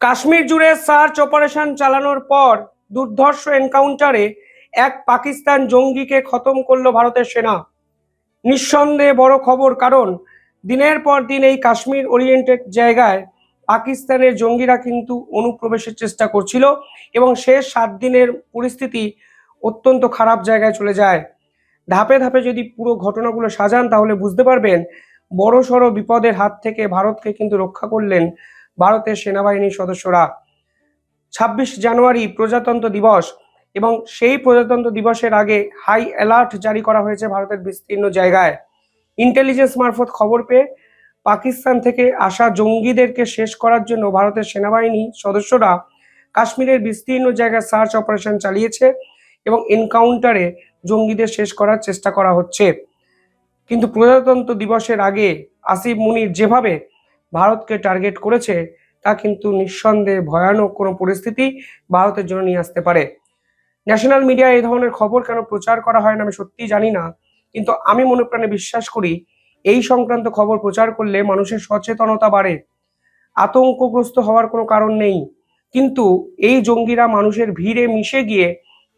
কাশ্মীর জুড়ে search operation চালানোর পর দুর্ধর্ষ এনকাউন্টারে এক পাকিস্তান জঙ্গিকে খতম করল ভারতের সেনা। নিঃসন্দেহে বড় খবর, কারণ দিনের পর দিন এই কাশ্মীর ওরিয়েন্টেড জায়গায় পাকিস্তানের জঙ্গিরা কিন্তু অনুপ্রবেশের চেষ্টা করছিল এবং শেষ 7 দিনের পরিস্থিতি অত্যন্ত খারাপ জায়গায় চলে যায়। ধাপে ধাপে যদি পুরো ঘটনাগুলো সাজান তাহলে বুঝতে পারবেন বড়সড় বিপদের হাত থেকে ভারতকে কিন্তু রক্ষা করলেন ভারতের সেনাবাহিনীর সদস্যরা। 26 জানুয়ারি প্রজাতন্ত্র দিবস, এবং সেই প্রজাতন্ত্র দিবসের আগে হাই অ্যালার্ট জারি করা হয়েছে ভারতের বিস্তীর্ণ জায়গায়। ইন্টেলিজেন্স মারফত খবর পেয়ে পাকিস্তান থেকে আসা জঙ্গিদেরকে শেষ করার জন্য ভারতের সেনাবাহিনী সদস্যরা কাশ্মীরের বিস্তীর্ণ জায়গায় সার্চ অপারেশন চালিয়েছে এবং এনকাউন্টারে জঙ্গিদের শেষ করার চেষ্টা করা হচ্ছে। কিন্তু প্রজাতন্ত্র দিবসের আগে আসিফ মুনির যেভাবে ভারতকে টার্গেট করেছে তা কিন্তু নিঃসন্দেহে ভয়ানক কোনো পরিস্থিতি ভারতের জন্য নিয়ে আসতে পারে। ন্যাশনাল মিডিয়া এই ধরনের খবর কেন প্রচার করা হয় না আমি সত্যিই জানি না, কিন্তু আমি মনে প্রাণে বিশ্বাস করি এই সংক্রান্ত খবর প্রচার করলে মানুষের সচেতনতা বাড়ে। আতঙ্কগ্রস্ত হওয়ার কোনো কারণ নেই, কিন্তু এই জঙ্গিরা মানুষের ভিড়ে মিশে গিয়ে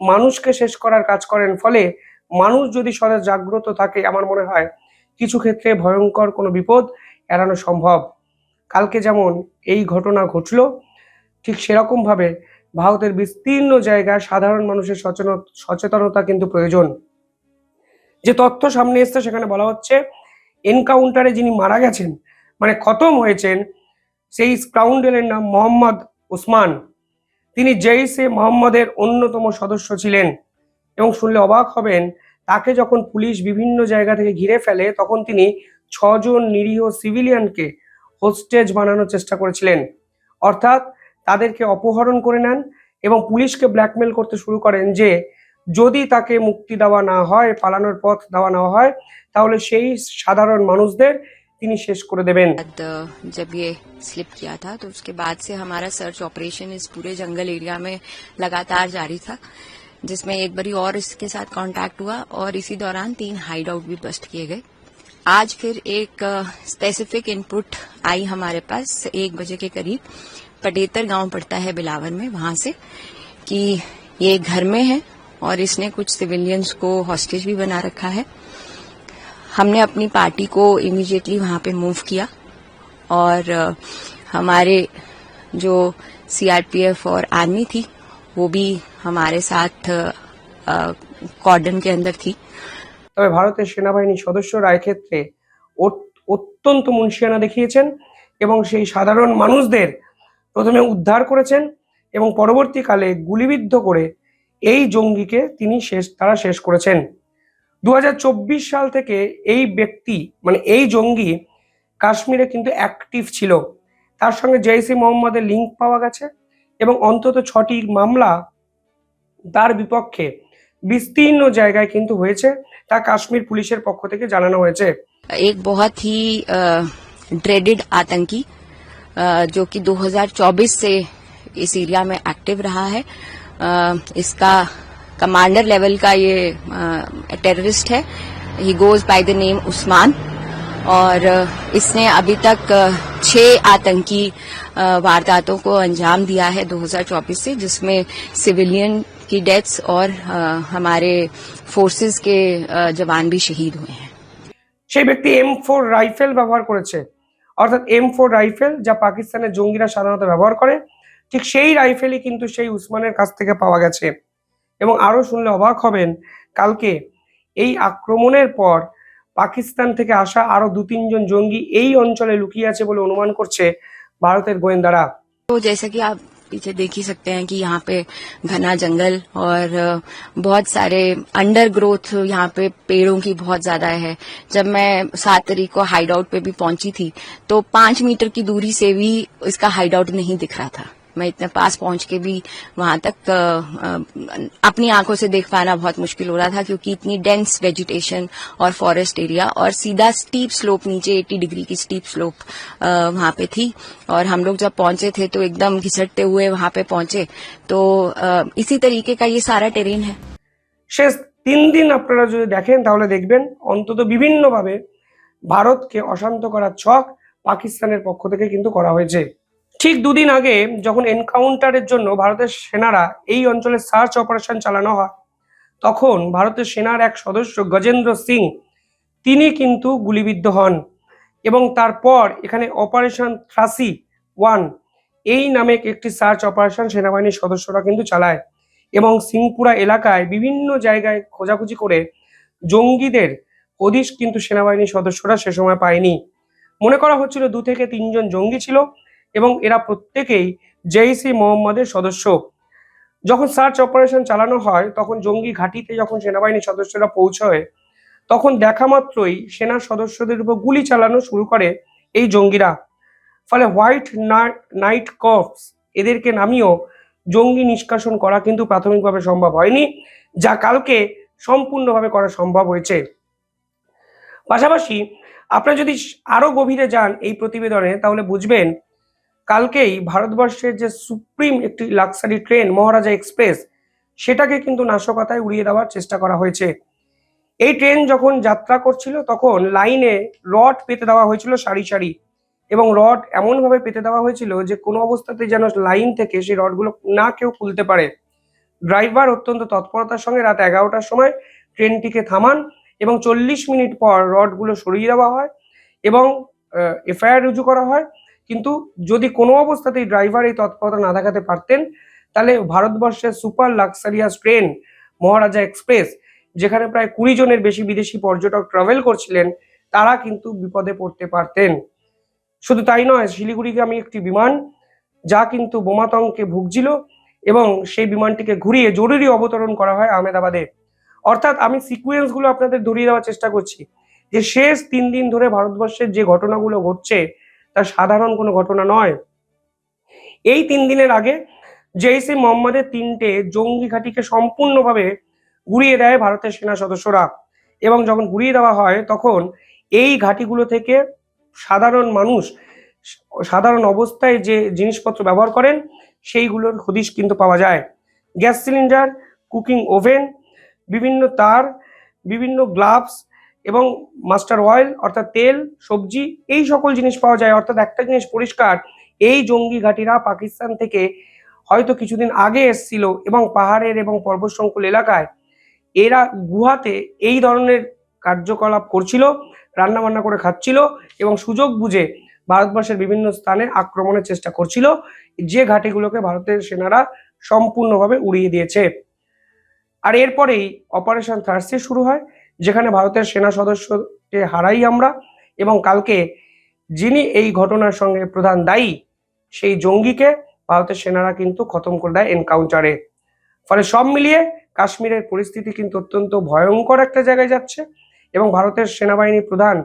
মানুষকে শেষ করার কাজ করেন। ফলে মানুষ যদি সদা জাগ্রত থাকে, আমার মনে হয় কিছু ক্ষেত্রে ভয়ঙ্কর কোনো বিপদ এড়ানো সম্ভব। কালকে যেমন এই ঘটনা ঘটলো, ঠিক সেরকম ভাবে ভারতের বিস্তীর্ণ জায়গায় সাধারণ মানুষের সচেতনতা কিন্তু প্রয়োজন। যে তথ্য সামনে এসছে সেখানে বলা হচ্ছে এনকাউন্টারে যিনি মারা গেছেন, মানে খতম হয়েছেন, সেই স্কাউন্ডেলের নাম মোহাম্মদ ওসমান। তিনি জেইশে মোহাম্মদের অন্যতম সদস্য ছিলেন এবং শুনলে অবাক হবেন, তাকে যখন পুলিশ বিভিন্ন জায়গা থেকে ঘিরে ফেলে তখন তিনি 6 জন নিরীহ সিভিলিয়ানকে হোস্টেজ বানানোর চেষ্টা করেছিলেন। অর্থাৎ তাদেরকে অপহরণ করে নেন এবং পুলিশকে ব্ল্যাকমেল করতে শুরু করেন যে যদি তাকে মুক্তি দেওয়া না হয়, পালানোর পথ দেওয়া না হয়, তাহলে সেই সাধারণ মানুষদের তিনি শেষ করে দেবেন। जब ये स्लिप किया था तो उसके बाद से हमारा सर्च ऑपरेशन इस पूरे जंगल एरिया में लगातार जारी था, जिसमें एक बारी और इसके साथ कांटेक्ट हुआ और इसी दौरान 3 हाइड आउट भी बस्ट किए गए। आज फिर एक स्पेसिफिक इनपुट आई हमारे पास 1 बजे के करीब, पटेतर गांव पड़ता है बिलावर में, वहां से कि ये घर में है और इसने कुछ सिविलियंस को हॉस्टेज भी बना रखा है। हमने अपनी पार्टी को इमीडिएटली वहां पे मूव किया और हमारे जो सीआरपीएफ और आर्मी थी वो भी हमारे साथ कॉर्डन के अंदर थी। তবে ভারতের সেনাবাহিনীর সদস্যরা এক্ষেত্রে অত্যন্ত মুনশিয়ানা দেখিয়েছেন এবং সেই সাধারণ মানুষদের প্রথমে উদ্ধার করেছেন এবং পরবর্তীকালে গুলিবিদ্ধ করে এই জঙ্গিকে তারা শেষ করেছেন। 2024 সাল থেকে এই ব্যক্তি, মানে এই জঙ্গি কাশ্মীরে কিন্তু অ্যাক্টিভ ছিল। তার সঙ্গে জেইশে মোহাম্মদের লিঙ্ক পাওয়া গেছে এবং অন্তত 6টি মামলা তার বিপক্ষে বিস্তীর্ণ জায়গায় কিন্তু হয়েছে, তা কাশ্মীর পুলিশের পক্ষ থেকে জানানো হয়েছে। एक बहुत ही ड्रेडेड आतंकी जो कि 2024 से इस एरिया में एक्टिव रहा है, इसका कमांडर लेवल का ये टेररिस्ट है। He goes by the name Usman और इसने अभी तक 6 आतंकी वारदातों को अंजाम दिया है 2024 से, जिसमें सिविलियन की डेथ्स और हमारे फोर्सेस के जवान भी शहीद हुए हैं। সেই ব্যক্তি M4 রাইফেল ব্যবহার করেছে, অর্থাৎ M4 রাইফেল যা পাকিস্তানের জঙ্গিরা সাধারণত ব্যবহার করে, ঠিক সেই রাইফেলই কিন্তু সেই উসমানের কাছ থেকে পাওয়া গেছে। এবং আরো শুনলে অবাক হবেন, কালকে এই আক্রমণের পর পাকিস্তান থেকে আসা আরো 2-3 জন জঙ্গি এই অঞ্চলে লুকিয়ে আছে বলে অনুমান করছে ভারতের গোয়েন্দারা। तो जैसा कि आप पीछे देख ही सकते हैं कि यहाँ पे घना जंगल और बहुत सारे अंडर ग्रोथ, यहाँ पे पेड़ों की बहुत ज्यादा है। जब मैं 7 तारीख को हाइड आउट पे भी पहुंची थी तो 5 मीटर की दूरी से भी इसका हाइड आउट नहीं दिख रहा था। मैं इतने पास पहुंच के भी वहां तक अपनी आंखों से देख पाना बहुत मुश्किल हो रहा था, क्योंकि इतनी डेंस वेजिटेशन और फॉरेस्ट एरिया और सीधा स्टीप स्लोप, नीचे 80 डिग्री की स्टीप स्लोप वहां पे थी। और हम लोग जब पहुंचे थे तो एकदम घिसटते हुए वहां पे पहुंचे, तो इसी तरीके का ये सारा टेरेन है। শেষ 3 দিন আপনারা যদি দেখেন তাহলে দেখবেন অন্তত বিভিন্নভাবে ভারতকে অশান্ত করার ছক পাকিস্তানের পক্ষ থেকে কিন্তু করা হয়েছে। ঠিক দুদিন আগে যখন এনকাউন্টারের জন্য ভারতের সেনারা এই অঞ্চলে সার্চ অপারেশন চালানো হয়, তখন ভারতের সেনার এক সদস্য গজেন্দ্র সিং তিনি কিন্তু গুলিবিদ্ধ হন এবং তারপর এখানে অপারেশন থ্রাসি ওয়ান এই নামে একটি সার্চ অপারেশন সেনাবাহিনীর সদস্যরা কিন্তু চালায় এবং সিংপুরা এলাকায় বিভিন্ন জায়গায় খোঁজাখুঁজি করে জঙ্গিদের হদিশ কিন্তু সেনাবাহিনীর সদস্যরা সে সময় পায়নি। মনে করা হচ্ছিল 2 থেকে 3 জন জঙ্গি ছিল এবং এরা প্রত্যেকেই জেইসি মোহাম্মদের সদস্য। যখন সার্চ অপারেশন চালানো হয় তখন জঙ্গি ঘাঁটিতে যখন সেনাবাহিনীর সদস্যরা পৌঁছয়, তখন দেখা মাত্রই সেনার সদস্যদের উপর গুলি চালানো শুরু করে এই জঙ্গিরা। ফলে হোয়াইট নাইট কর্পস এদেরকে নামিয়েও জঙ্গি নিষ্কাশন করা কিন্তু প্রাথমিকভাবে সম্ভব হয়নি, যা কালকে সম্পূর্ণভাবে করা সম্ভব হয়েছে। পাশাপাশি আপনারা যদি আরো গভীরে যান এই প্রতিবেদনে, তাহলে বুঝবেন কালকেই ভারতবর্ষের যে সুপ্রিম একটি লাক্সারি ট্রেন মহারাজা এক্সপ্রেস, সেটাকে কিন্তু নাশকতায় উড়িয়ে দেওয়ার চেষ্টা করা হয়েছে। এই ট্রেন যখন যাত্রা করছিল তখন লাইনে রড পেতে দেওয়া হয়েছিল সারি সারি, এবং রড এমনভাবে পেতে দেওয়া হয়েছিল যে কোনো অবস্থাতেই যেন লাইন থেকে সেই রডগুলো না কেউ খুলতে পারে। ড্রাইভার অত্যন্ত তৎপরতার সঙ্গে রাত 11টার সময় ট্রেনটিকে থামান এবং 40 মিনিট পর রডগুলো সরিয়ে দেওয়া হয় এবং এফআইআর রুজু করা হয়। কিন্তু যদি কোনো অবস্থাতেই ড্রাইভার এই তৎপরতা না দেখাতে পারতেন, তাহলে ভারতবর্ষের সুপার লাক্সারিয়াস ট্রেন মহারাজা এক্সপ্রেস, যেখানে প্রায় 20 জনের বেশি বিদেশি পর্যটক ট্রাভেল করছিলেন, তারা কিন্তু বিপদে পড়তে পারতেন। শুধু তাই নয়, শিলিগুড়িগামী একটি বিমান যা কিন্তু বোমাতঙ্কে ভুগছিল এবং সেই বিমানটিকে ঘুরিয়ে জরুরি অবতরণ করা হয় আহমেদাবাদে। অর্থাৎ আমি সিকুয়েন্সগুলো আপনাদের ধরিয়ে দেওয়ার চেষ্টা করছি যে শেষ 3 দিন ধরে ভারতবর্ষের যে ঘটনাগুলো ঘটছে তা সাধারণ কোনো ঘটনা নয়। এই 3 দিনের আগে জেইসি মোহাম্মদের 3টে জঙ্গি ঘাঁটিকে সম্পূর্ণভাবে গুড়িয়ে দেয় ভারতের সেনা সদস্যরা, এবং যখন গুড়িয়ে দেওয়া হয় তখন এই ঘাঁটিগুলো থেকে সাধারণ মানুষ সাধারণ অবস্থায় যে জিনিসপত্র ব্যবহার করেন সেইগুলোর হদিশ কিন্তু পাওয়া যায়। গ্যাস সিলিন্ডার, কুকিং ওভেন, বিভিন্ন তার, বিভিন্ন গ্লাভস এবং মাস্টার অয়েল অর্থাৎ তেল, সবজি, এই সকল জিনিস পাওয়া যায়। অর্থাৎ একটা জিনিস পরিষ্কার, এই জঙ্গি ঘাঁটিরা পাকিস্তান থেকে হয়তো কিছুদিন আগে এসছিল এবং পাহাড়ের এবং পর্বত সংকুল এলাকায় এরা গুহাতে এই ধরনের কার্যকলাপ করছিল, রান্নাবান্না করে খাচ্ছিল এবং সুযোগ বুঝে ভারতবর্ষের বিভিন্ন স্থানে আক্রমণের চেষ্টা করছিল, যে ঘাঁটিগুলোকে ভারতের সেনারা সম্পূর্ণভাবে উড়িয়ে দিয়েছে। আর এরপরেই অপারেশন থার্সি শুরু হয়, যেখানে ভারতের সেনা সদস্যকে হারাই আমরা, এবং কালকে যিনি এই ঘটনার সঙ্গে প্রধান দায়ী সেই জঙ্গিকে ভারতের সেনারা কিন্তু খতম করে দেয় এনকাউন্টারে। ফলে সব মিলিয়ে কাশ্মীরের পরিস্থিতি কিন্তু অত্যন্ত ভয়ঙ্কর একটা জায়গায় যাচ্ছে, এবং ভারতের সেনাবাহিনী প্রধান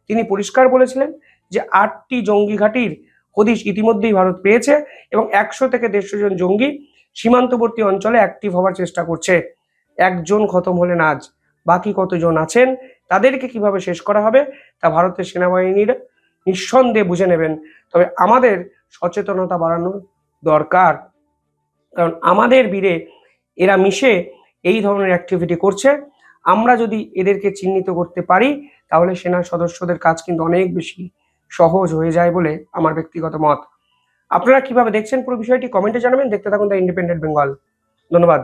তিনি পরিষ্কার বলেছিলেন যে 8টি জঙ্গি ঘাঁটির হদিশ ইতিমধ্যেই ভারত পেয়েছে এবং 100 থেকে 150 জন জঙ্গি সীমান্তবর্তী অঞ্চলে অ্যাক্টিভ হওয়ার চেষ্টা করছে। একজন খতম হলেন আজ, বাকি কতজন আছেন তাদেরকে কিভাবে শেষ করা হবে তা ভারতের সেনাবাহিনীর নিঃসন্দেহে বুঝে নেবেন। তবে আমাদের সচেতনতা বাড়ানো দরকার, কারণ আমাদের ভিড়ে এরা মিশে এই ধরনের অ্যাক্টিভিটি করছে। আমরা যদি এদেরকে চিহ্নিত করতে পারি তাহলে সেনা সদস্যদের কাজ কিন্তু অনেক বেশি সহজ হয়ে যায় বলে আমার ব্যক্তিগত মত। আপনারা কিভাবে দেখছেন পুরো বিষয়টি কমেন্টে জানাবেন। দেখতে থাকুন দ্য ইন্ডিপেন্ডেন্ট বেঙ্গল। ধন্যবাদ।